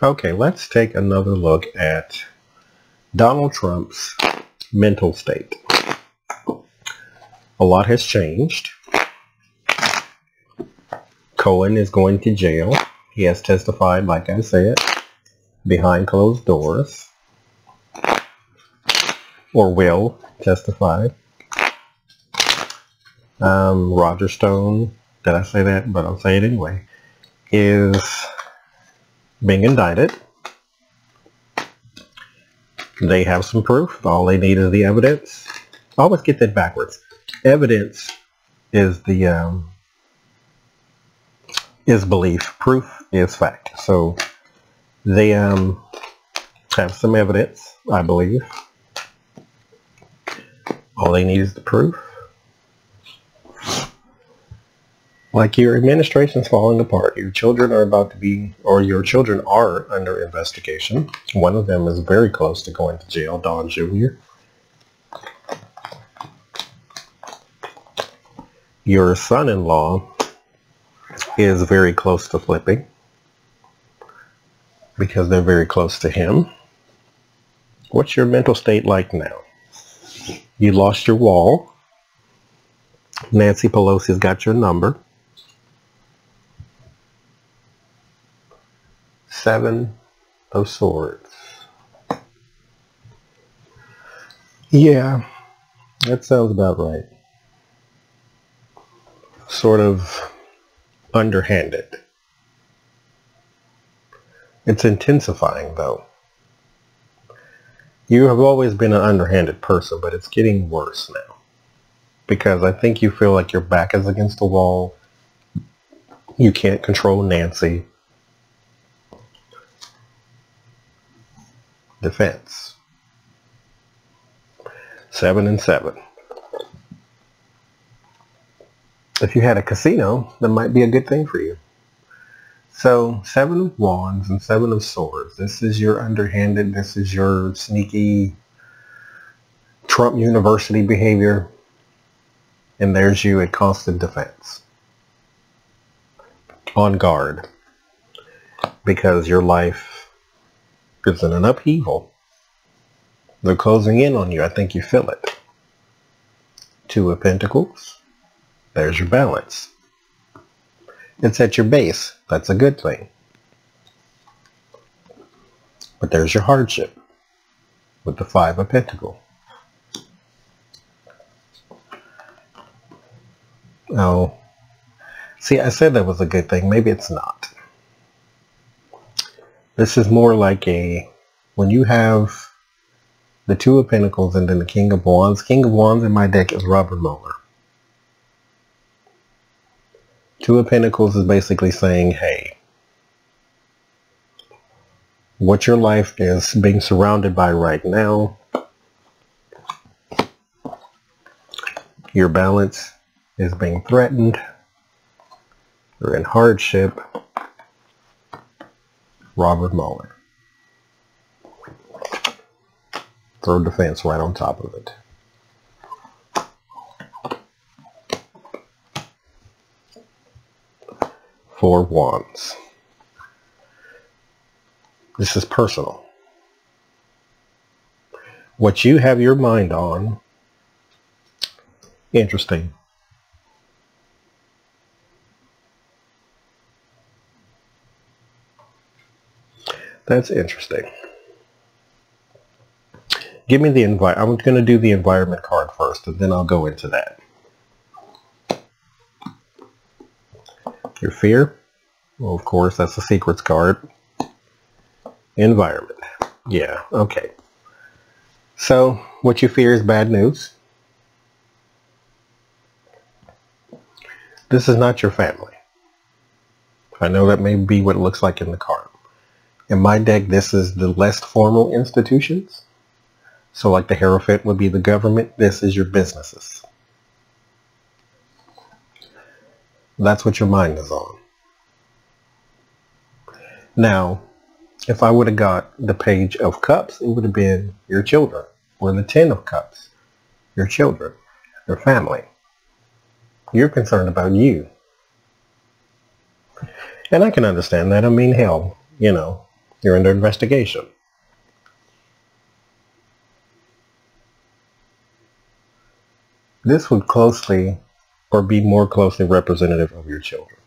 Okay, let's take another look at Donald Trump's mental state. A lot has changed. Cohen is going to jail. He has testified, like I said, behind closed doors. Or will testify. Roger Stone, did I say that? But I'll say it anyway, is being indicted. They have some proof. All they need is the evidence. I always get that backwards. Evidence is the is belief. Proof is fact. So they have some evidence, I believe. All they need is the proof. Like your administration's falling apart. Your children are about to be, or your children are under investigation. One of them is very close to going to jail, Don Jr. Your son-in-law is very close to flipping because they're very close to him. What's your mental state like now? You lost your wall. Nancy Pelosi's got your number. 7 of Swords. Yeah, that sounds about right. Sort of underhanded. It's intensifying, though. You have always been an underhanded person, but it's getting worse now. Because I think you feel like your back is against the wall. You can't control Nancy. Defense. 7 and 7. If you had a casino, that might be a good thing for you. So 7 of Wands and 7 of Swords. This is your underhanded, this is your sneaky Trump University behavior. And there's you at constant defense. On guard. Because your life is in an upheaval. They're closing in on you. I think you feel it. 2 of Pentacles. There's your balance. It's at your base. That's a good thing. But there's your hardship with the 5 of Pentacles. Oh, see, I said that was a good thing. Maybe it's not. This is more like when you have the 2 of Pentacles and then the King of Wands. King of Wands in my deck is Robert Mueller. 2 of Pentacles is basically saying, hey, what your life is being surrounded by right now, your balance is being threatened. You're in hardship. Robert Mueller. Throw defense right on top of it. Four of Wands. This is personal. What you have your mind on, interesting. That's interesting. Give me the I'm going to do the environment card first, and then I'll go into that. Your fear? Well, of course, that's the secrets card. Environment. Yeah, okay. So, what you fear is bad news. This is not your family. I know that may be what it looks like in the card. In my deck, this is the less formal institutions. So like the Hierophant would be the government. This is your businesses. That's what your mind is on. Now, if I would have got the Page of Cups, it would have been your children. Or the 10 of Cups. Your children. Your family. You're concerned about you. And I can understand that. I mean, hell, you know, You're under investigation. This would closely or be more closely representative of your children.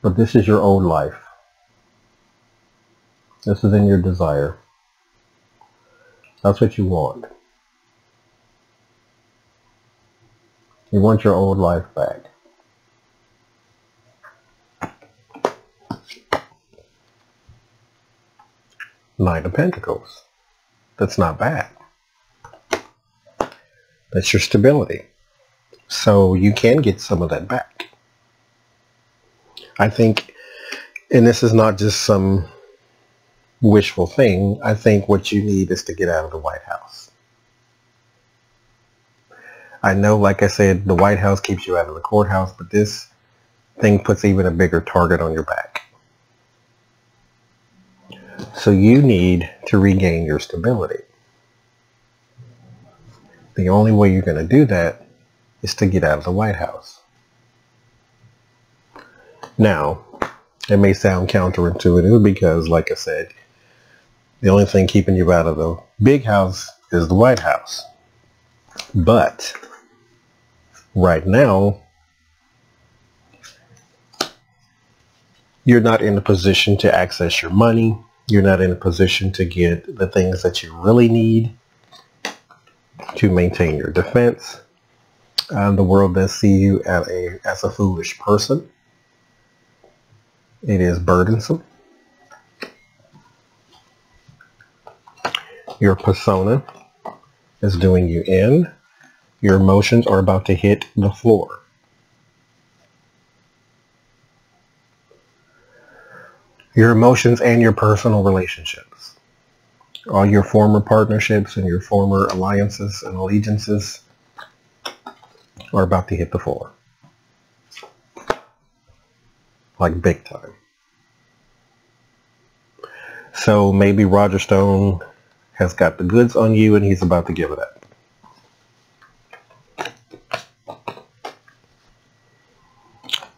But this is your old life. This is in your desire. That's what you want. You want your old life back. Knight of Pentacles. That's not bad. That's your stability. So you can get some of that back. I think, and this is not just some wishful thing, I think what you need is to get out of the White House. I know, like I said, the White House keeps you out of the courthouse, but this thing puts even a bigger target on your back. So you need to regain your stability. The only way you're going to do that is to get out of the White House. Now, it may sound counterintuitive because, like I said, the only thing keeping you out of the big house is the White House. But right now, you're not in a position to access your money. You're not in a position to get the things that you really need to maintain your defense. The world does see you as a foolish person. It is burdensome. Your persona is doing you in. Your emotions are about to hit the floor. Your emotions and your personal relationships. All your former partnerships and your former alliances and allegiances are about to hit the floor. Like big time. So maybe Roger Stone has got the goods on you and he's about to give it up.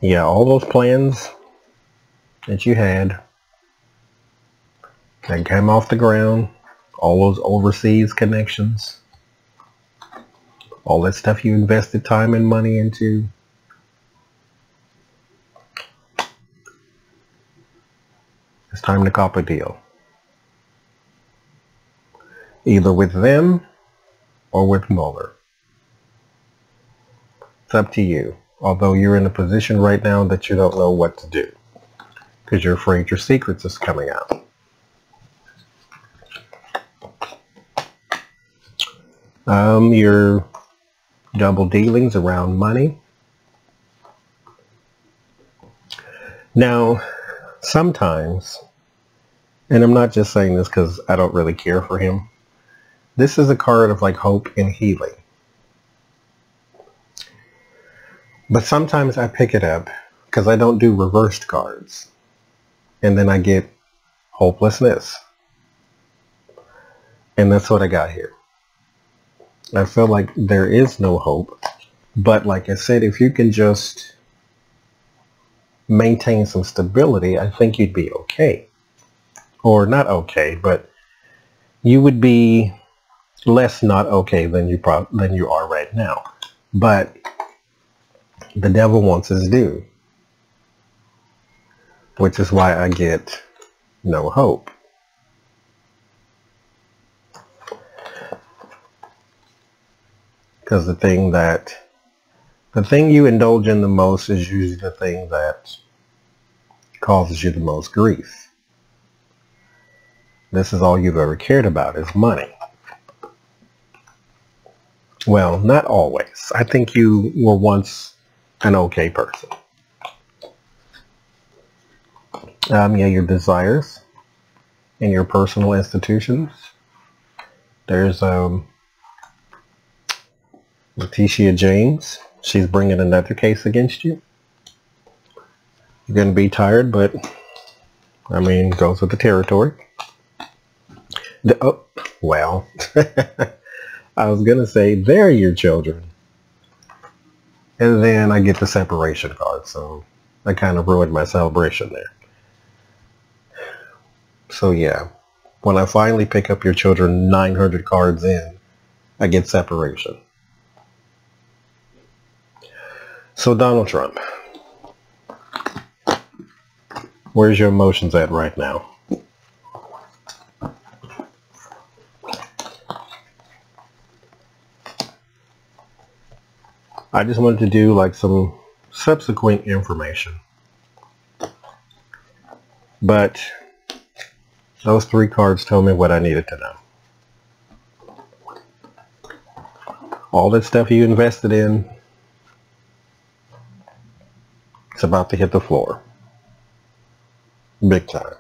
Yeah, all those plans that you had that came off the ground, all those overseas connections, all that stuff you invested time and money into, it's time to cop a deal. Either with them or with Mueller. It's up to you. Although you're in a position right now that you don't know what to do. Because you're afraid your secrets is coming out. Your double dealings around money. Now, sometimes, and I'm not just saying this because I don't really care for him, this is a card of like hope and healing. But sometimes I pick it up because I don't do reversed cards. And then I get hopelessness. And that's what I got here. I feel like there is no hope. But like I said, if you can just maintain some stability, I think you'd be okay. Or not okay, but you would be less not okay than you are right now. But the devil wants his due, which is why I get no hope. Because the thing you indulge in the most is usually the thing that causes you the most grief. This is all you've ever cared about is money. Well, not always. I think you were once an okay person. Yeah, your desires and your personal institutions. There's Letitia James. She's bringing another case against you. You're going to be tired, but I mean, goes with the territory. Well, I was going to say they're your children. And then I get the separation card, so I kind of ruined my celebration there. So yeah, when I finally pick up your children 900 cards in, I get separation. So Donald Trump, where's your emotions at right now? I just wanted to do like some subsequent information. But those 3 cards told me what I needed to know. All that stuff you invested in, it's about to hit the floor. Big time.